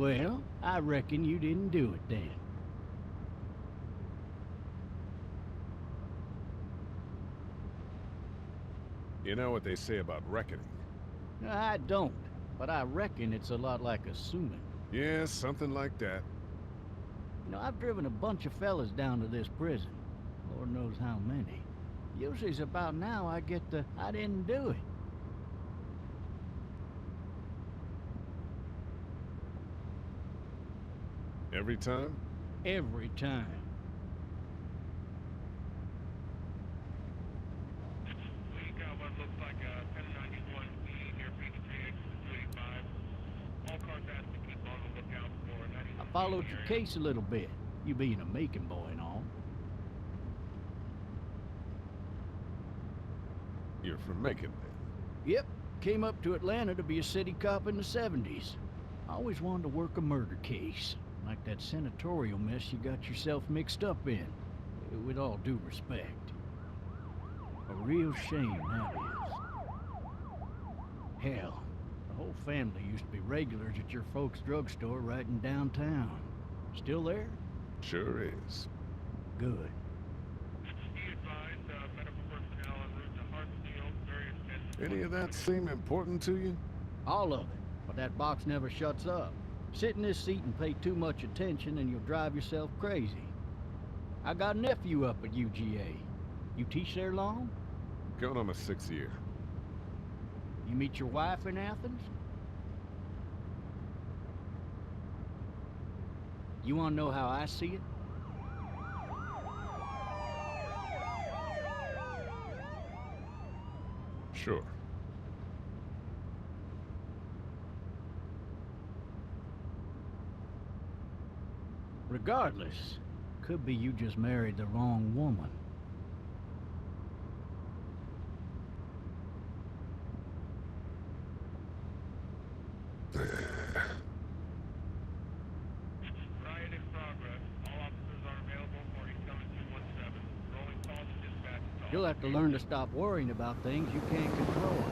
Well, I reckon you didn't do it then. You know what they say about reckoning? I don't, but I reckon it's a lot like assuming. Yeah, something like that. I've driven a bunch of fellas down to this prison. Lord knows how many. Usually it's about now I get the, I didn't do it. Every time? Every time. We got what looks like a 1091 P near Peach Tree, 285. All cars asked to keep on the lookout for I 91 P followed in the your area. case a little bit, you being a Macon boy and all. You're from Macon, then? Yep, came up to Atlanta to be a city cop in the 70s. I always wanted to work a murder case, like that senatorial mess you got yourself mixed up in, with all due respect. A real shame, that is. Hell, the whole family used to be regulars at your folks' drugstore right in downtown. Still there? Sure is. Good. Be advised, medical personnel en route to Hartsfield, various fences. Any of that seem important to you? All of it, but that box never shuts up. Sit in this seat and pay too much attention and you'll drive yourself crazy. I got a nephew up at UGA. You teach there long? Going on my 6th year. You meet your wife in Athens? You want to know how I see it? Sure. Regardless, could be you just married the wrong woman. Riot in progress. All officers are available for incoming 217. Rolling call to dispatch. You'll have to learn to stop worrying about things you can't control.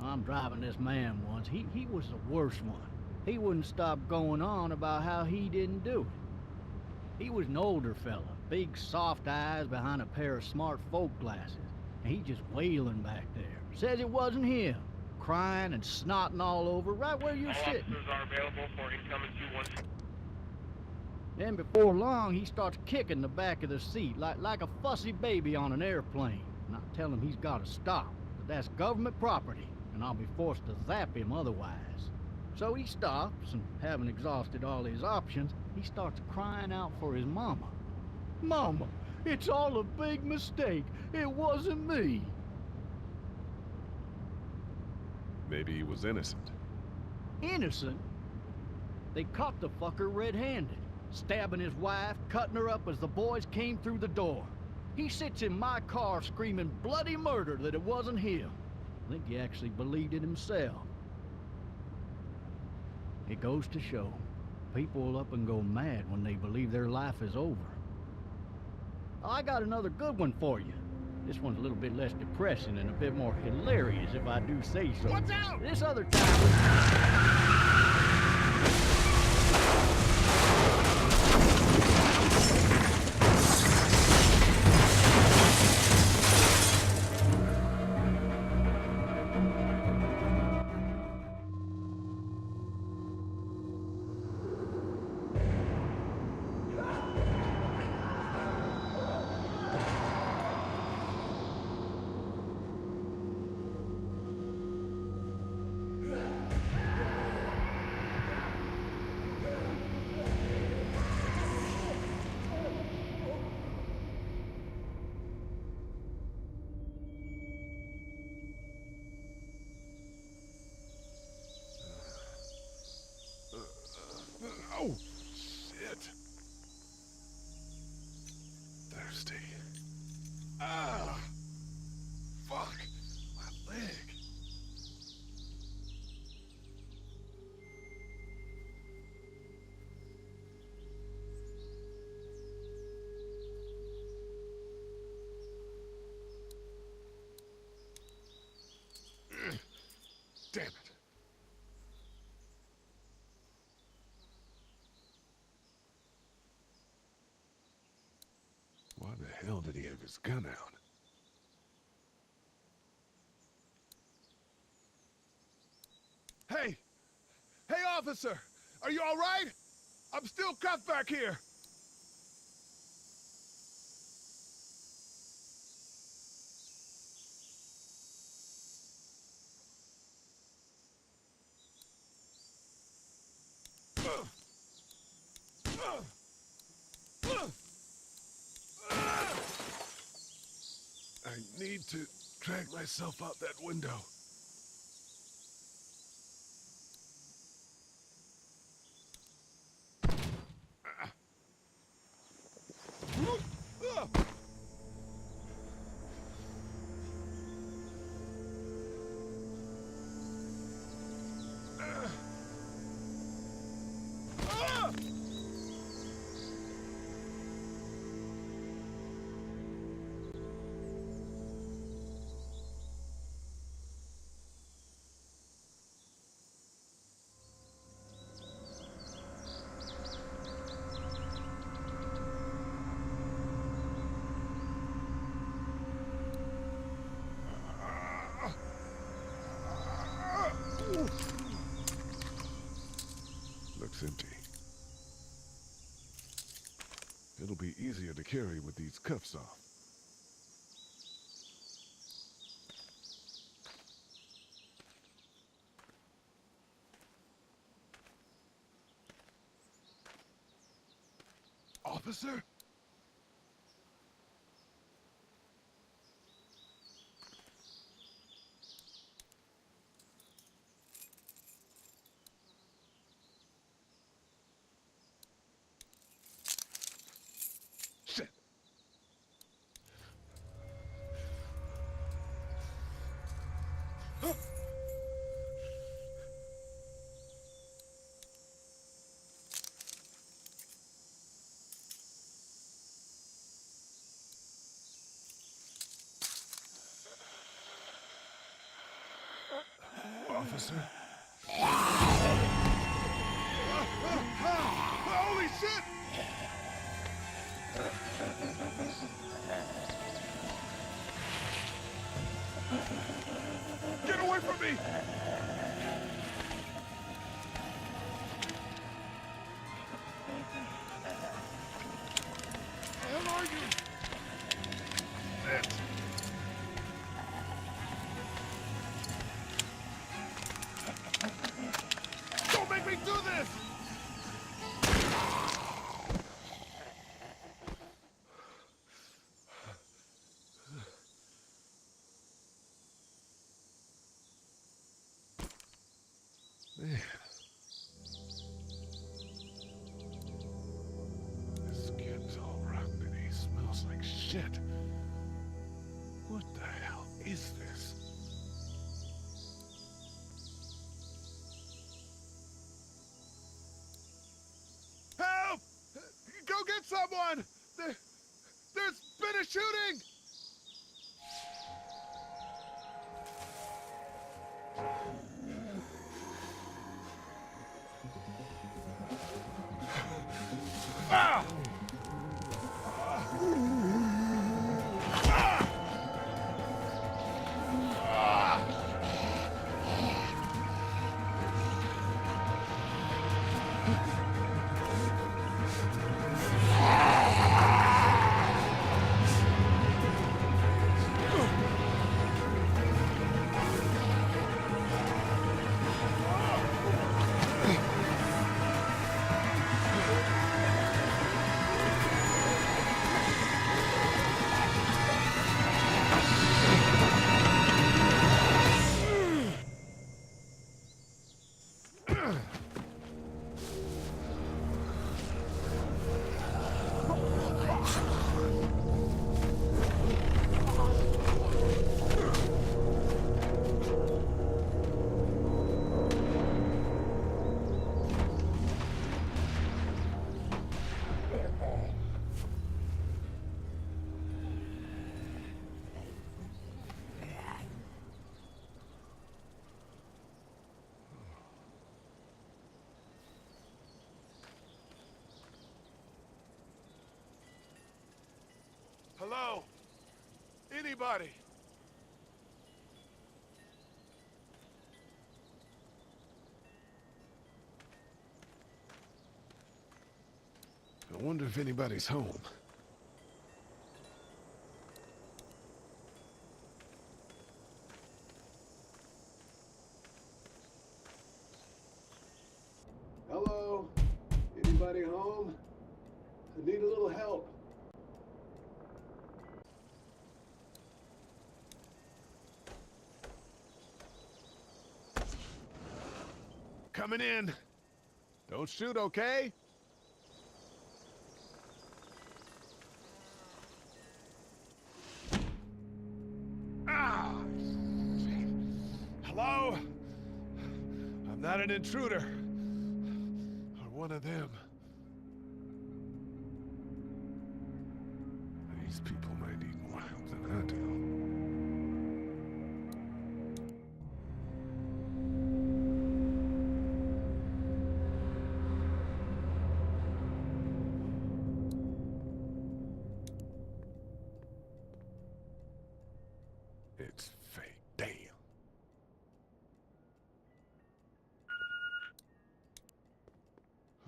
I'm driving this man once. He was the worst one. He wouldn't stop going on about how he didn't do it. He was an older fella, big soft eyes behind a pair of smart folk glasses. And he just wailing back there. Says it wasn't him. Crying and snotting all over right where you're All sitting. officers are available for incoming 217. Then before long, he starts kicking the back of the seat like a fussy baby on an airplane. And I tell him he's got to stop, that that's government property, and I'll be forced to zap him otherwise. So he stops, and having exhausted all his options, he starts crying out for his mama. Mama, it's all a big mistake. It wasn't me. Maybe he was innocent. Innocent? They caught the fucker red-handed, stabbing his wife, cutting her up as the boys came through the door. He sits in my car screaming bloody murder that it wasn't him. I think he actually believed it himself. It goes to show, people will up and go mad when they believe their life is over. Oh, I got another good one for you. This one's a little bit less depressing and a bit more hilarious, if I do say so. Watch out! This other time... Damn it. Why the hell did he have his gun out? Hey! Hey, officer! Are you all right? I'm still cuffed back here! I need to drag myself out that window. Looks empty. It'll be easier to carry with these cuffs off. Officer? Shit. Officer? Holy shit! Get away from me! Where the hell are you? Shit. Don't make me do this! Man. This skin's all rotten and he smells like shit. What the hell is this? Help! Go get someone! There's been a shooting! Ah! anybody. I wonder if anybody's home. Hello? Anybody home? I need a little help. Coming in. Don't shoot, okay? Ah! Hello? I'm not an intruder. Or one of them. These people might need more help than I do. It's fake. Damn.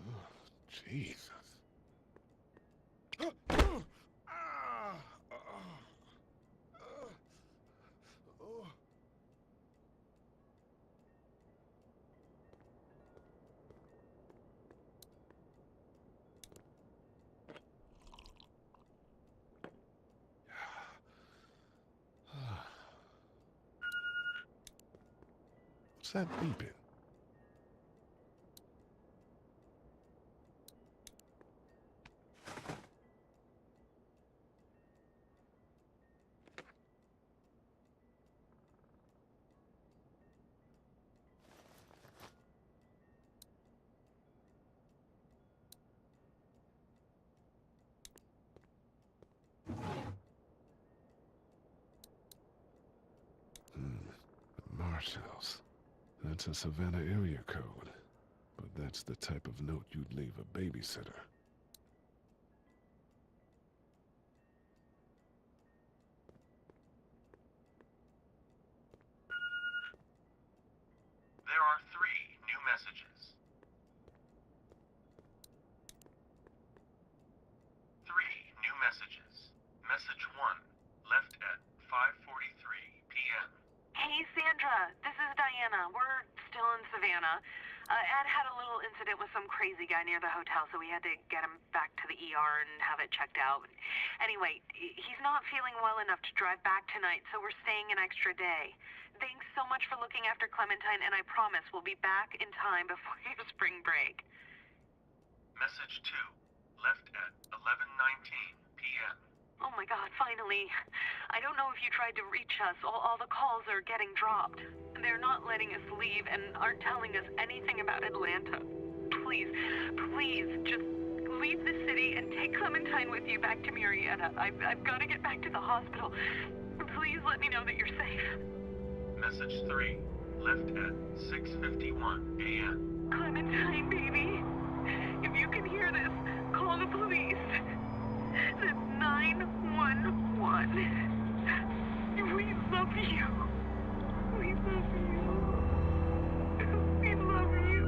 Oh, Jesus. What's that beeping? Marshals. That's a Savannah area code. But that's the type of note you'd leave a babysitter. There are 3 new messages. 3 new messages. Message 1, left at 5:43 p.m. Hey, Sandra. This is Diana. We're still in Savannah. Ed had a little incident with some crazy guy near the hotel, so we had to get him back to the ER and have it checked out. Anyway, he's not feeling well enough to drive back tonight, so we're staying an extra day. Thanks so much for looking after Clementine, and I promise we'll be back in time before your spring break. Message 2, left at 11:19 p.m. Oh my God, finally. I don't know if you tried to reach us. All the calls are getting dropped. They're not letting us leave and aren't telling us anything about Atlanta. Please, please, just leave the city and take Clementine with you back to Murrieta. I've got to get back to the hospital. Please let me know that you're safe. Message 3, left at 6:51 a.m. Clementine, baby. If you can hear this, call the police. That's 911. We love you. We love you. We love you.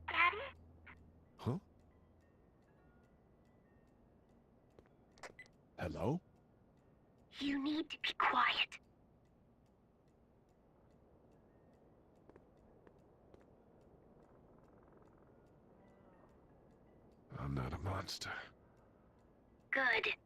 Daddy? Huh? Hello? You need to be quiet. I'm not a monster. Good.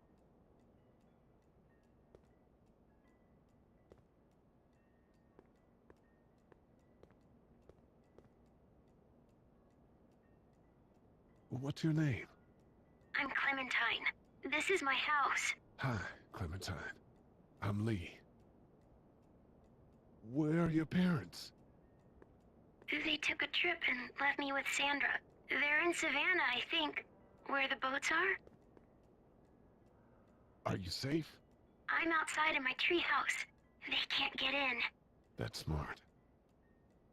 What's your name? I'm Clementine. This is my house. Hi, Clementine. I'm Lee. Where are your parents? They took a trip and left me with Sandra. They're in Savannah, I think. Where the boats are? Are you safe? I'm outside in my treehouse. They can't get in. That's smart.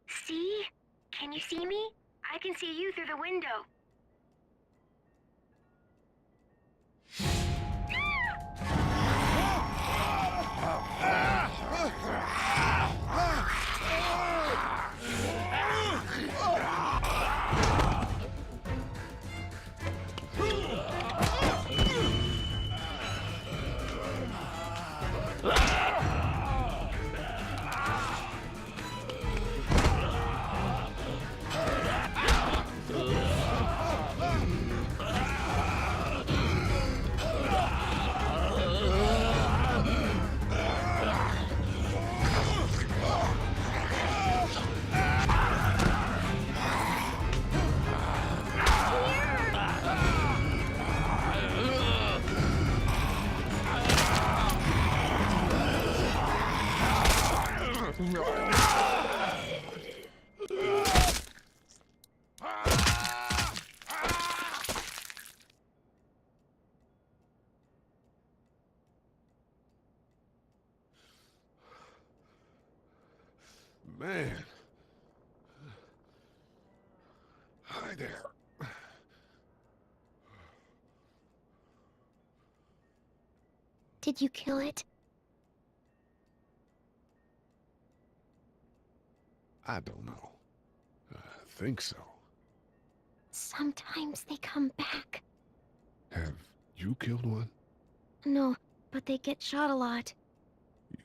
See? Can you see me? I can see you through the window. Man. Hi there. Did you kill it? I don't know. I think so. Sometimes they come back. Have you killed one? No, but they get shot a lot.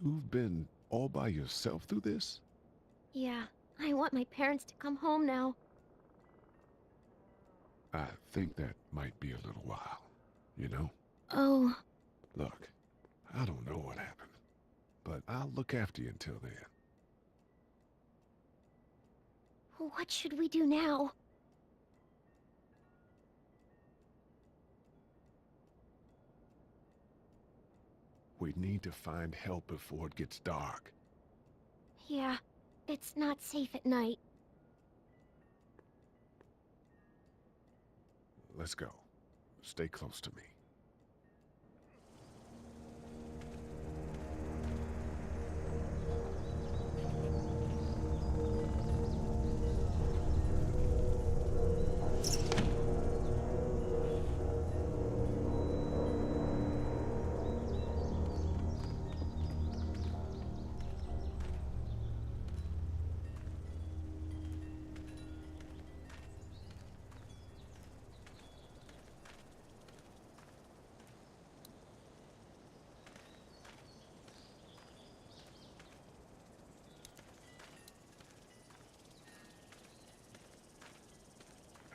You've been all by yourself through this? Yeah, I want my parents to come home now. I think that might be a little while, you know? Oh, Look, I don't know what happened, but I'll look after you until then. what should we do now? We need to find help before it gets dark. Yeah, it's not safe at night. Let's go. Stay close to me.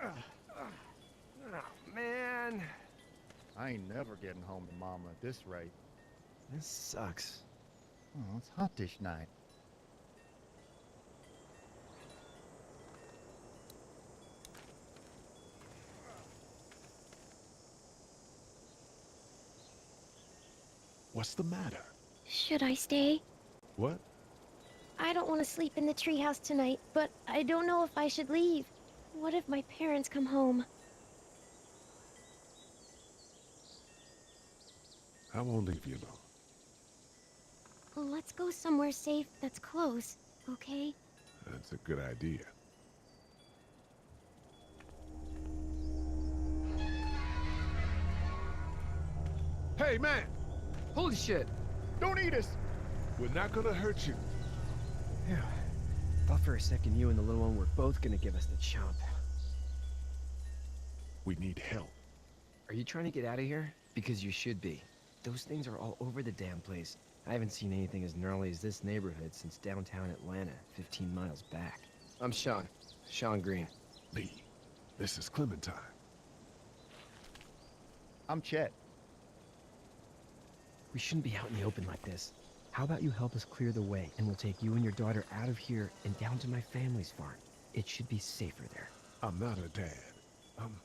Oh, man. I ain't never getting home to Mama at this rate. This sucks. Oh, it's hot this night. What's the matter? Should I stay? What? I don't want to sleep in the treehouse tonight, but I don't know if I should leave. What if my parents come home? I won't leave you alone. Let's go somewhere safe that's close, okay? That's a good idea. Hey, man! Holy shit! Don't eat us! We're not gonna hurt you. Yeah. Thought for a second you and the little one were both gonna give us the chomp. We need help. Are you trying to get out of here? Because you should be. Those things are all over the damn place. I haven't seen anything as gnarly as this neighborhood since downtown Atlanta, 15 miles back. I'm Sean. Sean Green. Lee, this is Clementine. I'm Chet. We shouldn't be out in the open like this. How about you help us clear the way, and we'll take you and your daughter out of here and down to my family's farm. It should be safer there. I'm not a dad. I'm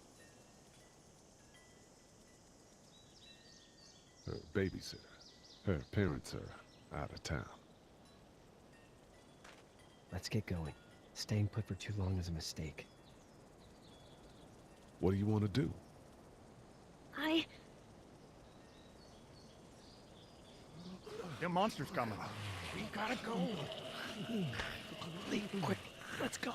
her babysitter. Her parents are out of town. Let's get going. Staying put for too long is a mistake. What do you want to do? Them monsters coming. We gotta go. Lee, quick. Let's go.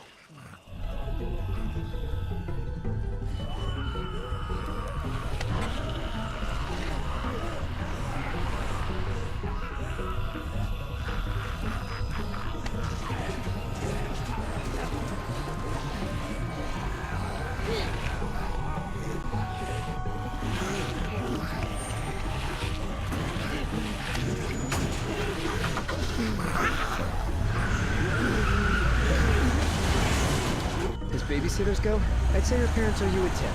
As babysitters go, I'd say your parents owe you a tip.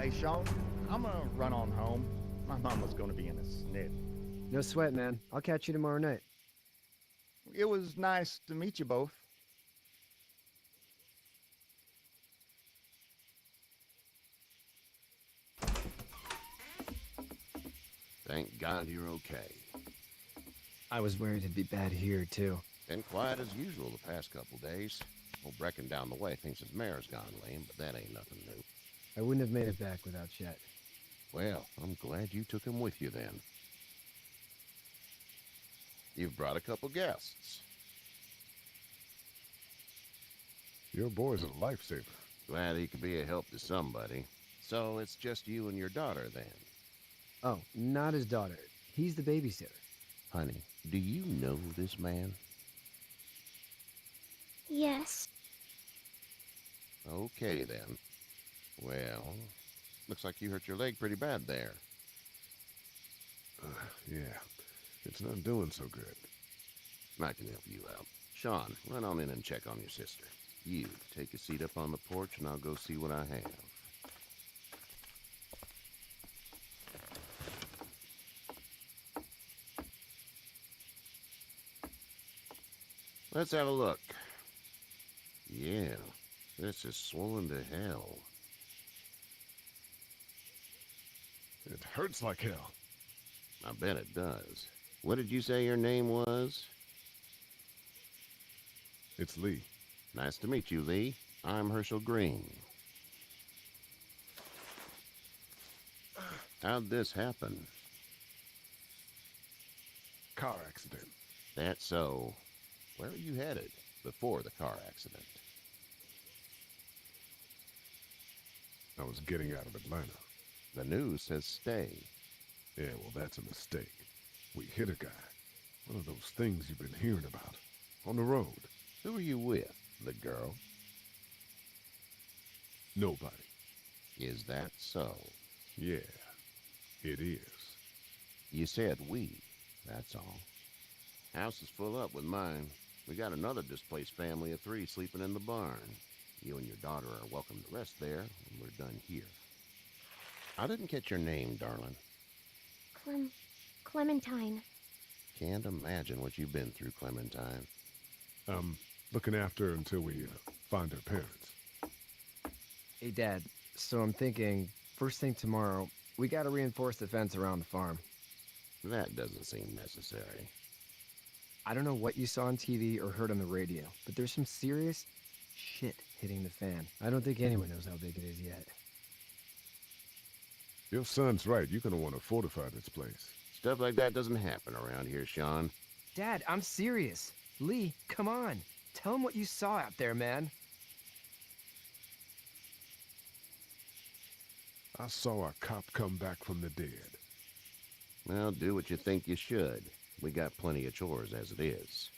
Hey, Sean, I'm gonna run on home. My mama's gonna be in a snit. No sweat, man. I'll catch you tomorrow night. It was nice to meet you both. Thank God you're okay. I was worried it'd be bad here, too. Been quiet as usual the past couple days. Old Brecken down the way thinks his mare's gone lame, but that ain't nothing new. I wouldn't have made it back without Chet. Well, I'm glad you took him with you then. You've brought a couple guests. Your boy's a lifesaver. Glad he could be a help to somebody. So it's just you and your daughter then? Oh, not his daughter. He's the babysitter. Honey, do you know this man? Yes. Okay then. Well, looks like you hurt your leg pretty bad there. Yeah, it's not doing so good. I can help you out. Sean, run on in and check on your sister. You, take a seat up on the porch and I'll go see what I have. Let's have a look. Yeah, this is swollen to hell. It hurts like hell. I bet it does. What did you say your name was? It's Lee. Nice to meet you, Lee. I'm Herschel Green. How'd this happen? Car accident. That's so. Where are you headed before the car accident? I was getting out of Atlanta. The news says stay. Yeah, well, that's a mistake. We hit a guy. One of those things you've been hearing about. On the road. Who are you with? The girl? Nobody. Is that so? Yeah, it is. You said we. That's all. House is full up with mine. We got another displaced family of 3 sleeping in the barn. You and your daughter are welcome to rest there when we're done here. I didn't catch your name, darling. Clementine. Can't imagine what you've been through, Clementine. Looking after her until we find her parents. Hey, Dad. So I'm thinking, first thing tomorrow, we gotta reinforce the fence around the farm. That doesn't seem necessary. I don't know what you saw on TV or heard on the radio, but there's some serious shit hitting the fan. I don't think anyone knows how big it is yet. Your son's right. You're gonna want to fortify this place. Stuff like that doesn't happen around here, Sean. Dad, I'm serious. Lee, come on. Tell him what you saw out there, man. I saw a cop come back from the dead. Well, do what you think you should. We got plenty of chores as it is.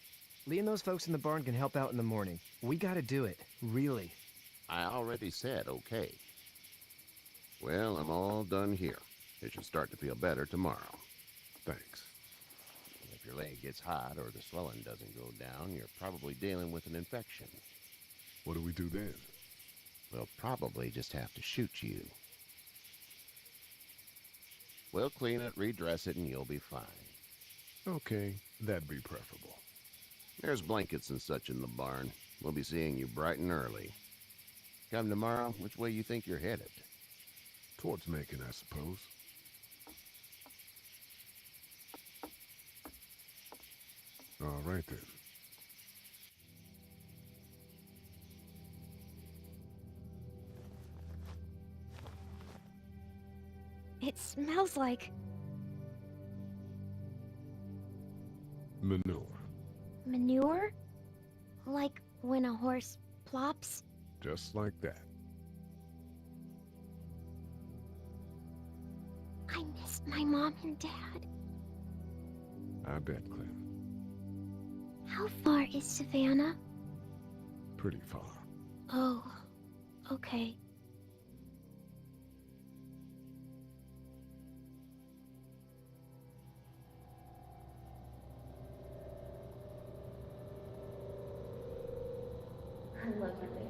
Lee and those folks in the barn can help out in the morning. We gotta do it. Really. I already said okay. Well, I'm all done here. It should start to feel better tomorrow. Thanks. If your leg gets hot or the swelling doesn't go down, you're probably dealing with an infection. What do we do then? We'll probably just have to shoot you. We'll clean it, redress it, and you'll be fine. Okay, that'd be preferable. There's blankets and such in the barn. We'll be seeing you bright and early. Come tomorrow, which way you think you're headed? Towards Macon, I suppose. All right, then. It smells like Manure. manure? Like when a horse plops? Just like that. I miss my mom and dad. I bet, Clem. How far is Savannah? Pretty far. Oh, okay. I love you, baby.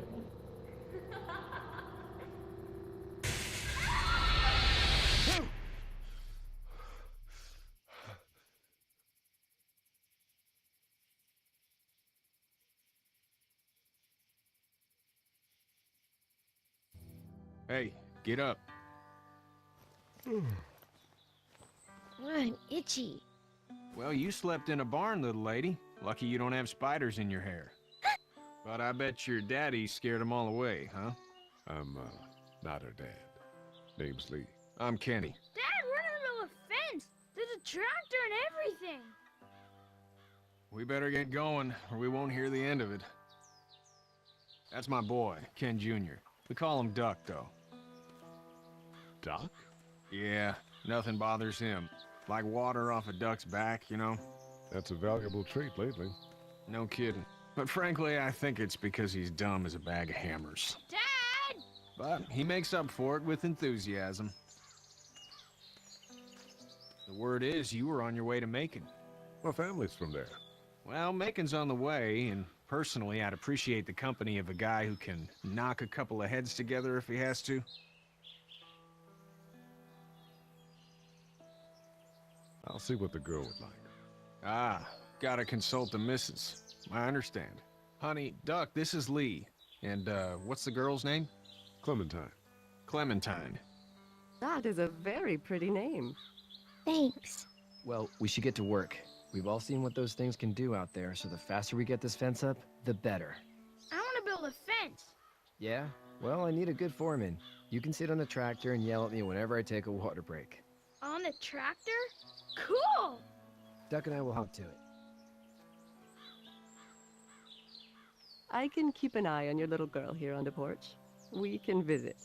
Hey, get up. I'm itchy. Well, you slept in a barn, little lady. Lucky you don't have spiders in your hair. But I bet your daddy scared them all away, huh? I'm, not her dad. Name's Lee. I'm Kenny. Dad, we're in the middle of a fence. There's a tractor and everything. We better get going, or we won't hear the end of it. That's my boy, Ken Jr. We call him Duck, though. Doc? Yeah, nothing bothers him. Like water off a duck's back, you know? That's a valuable trait lately. No kidding. But frankly, I think it's because he's dumb as a bag of hammers. Dad! But he makes up for it with enthusiasm. The word is you were on your way to Macon. My family's from there. Well, Macon's on the way, and personally, I'd appreciate the company of a guy who can knock a couple of heads together if he has to. I'll see what the girl would like. Ah, gotta consult the missus. I understand. Honey, Duck, this is Lee. And, what's the girl's name? Clementine. Clementine. That is a very pretty name. Thanks. Well, we should get to work. We've all seen what those things can do out there, so the faster we get this fence up, the better. I want to build a fence. Yeah? Well, I need a good foreman. You can sit on the tractor and yell at me whenever I take a water break. On the tractor? Cool! Duck and I will hop to it. I can keep an eye on your little girl here on the porch. We can visit.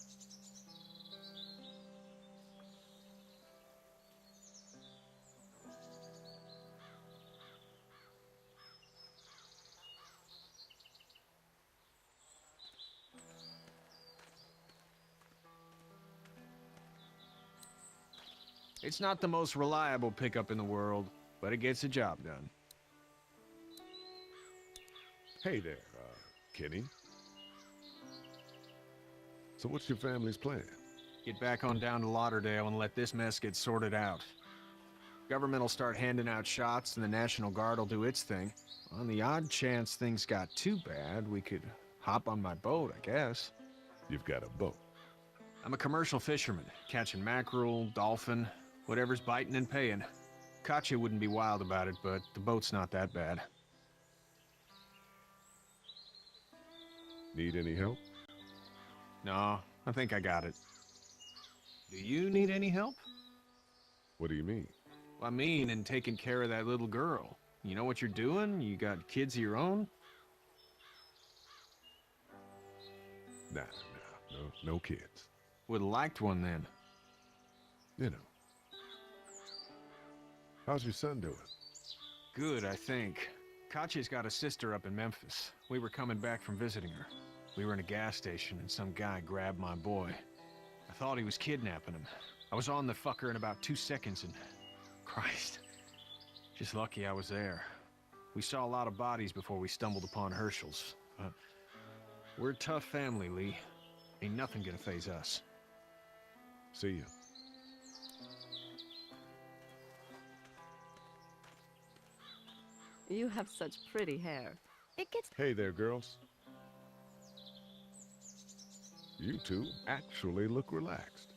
It's not the most reliable pickup in the world, but it gets the job done. Hey there, Kenny. So what's your family's plan? Get back on down to Lauderdale and let this mess get sorted out. Government will start handing out shots and the National Guard will do its thing. On the odd chance things got too bad, we could hop on my boat, I guess. You've got a boat. I'm a commercial fisherman, catching mackerel, dolphin, whatever's biting and paying. Katya wouldn't be wild about it, but the boat's not that bad. Need any help? No, I think I got it. Do you need any help? What do you mean? I mean, in taking care of that little girl. You know what you're doing? You got kids of your own? Nah, no kids. Would've liked one then. You know. How's your son doing? Good, I think. Katya's got a sister up in Memphis. We were coming back from visiting her. We were in a gas station and some guy grabbed my boy. I thought he was kidnapping him. I was on the fucker in about 2 seconds and... Christ. Just lucky I was there. We saw a lot of bodies before we stumbled upon Herschel's. We're a tough family, Lee. Ain't nothing gonna phase us. See ya. You have such pretty hair. It gets... Hey there, girls. You two actually look relaxed.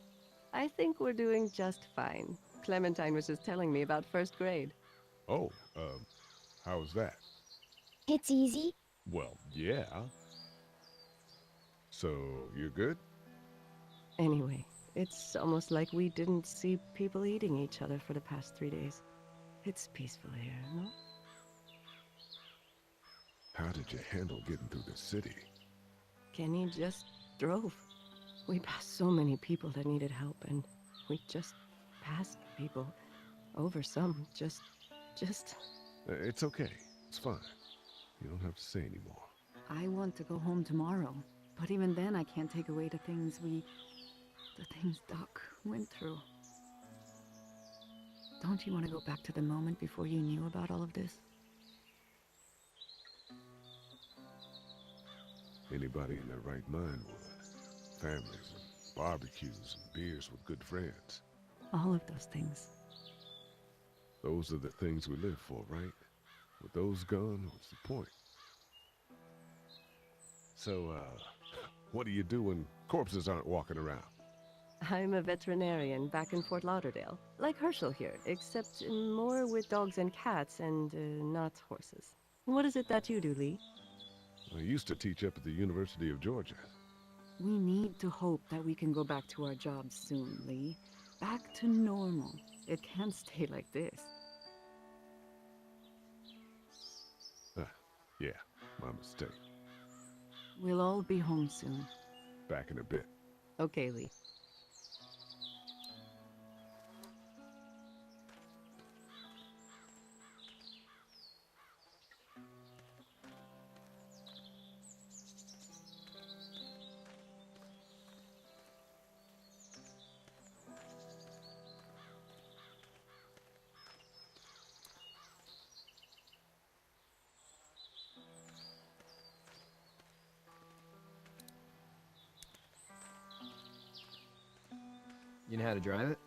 I think we're doing just fine. Clementine was just telling me about first grade. Oh, how was that? It's easy. Well, yeah. So, you're good? Anyway, it's almost like we didn't see people eating each other for the past 3 days. It's peaceful here, no? How did you handle getting through the city? Kenny just drove. We passed so many people that needed help, and we just passed people. Over some, just... It's okay. It's fine. You don't have to say anymore. I want to go home tomorrow, but even then I can't take away the things Doc went through. Don't you want to go back to the moment before you knew about all of this? Anybody in their right mind would. Families and barbecues and beers with good friends. All of those things. Those are the things we live for, right? With those gone, what's the point? So, what do you do when corpses aren't walking around? I'm a veterinarian back in Fort Lauderdale. Like Herschel here, except more with dogs and cats and not horses. What is it that you do, Lee? I used to teach up at the University of Georgia. We need to hope that we can go back to our jobs soon, Lee. Back to normal. It can't stay like this. Yeah, my mistake. We'll all be home soon. Back in a bit. Okay, Lee. You know how to drive it?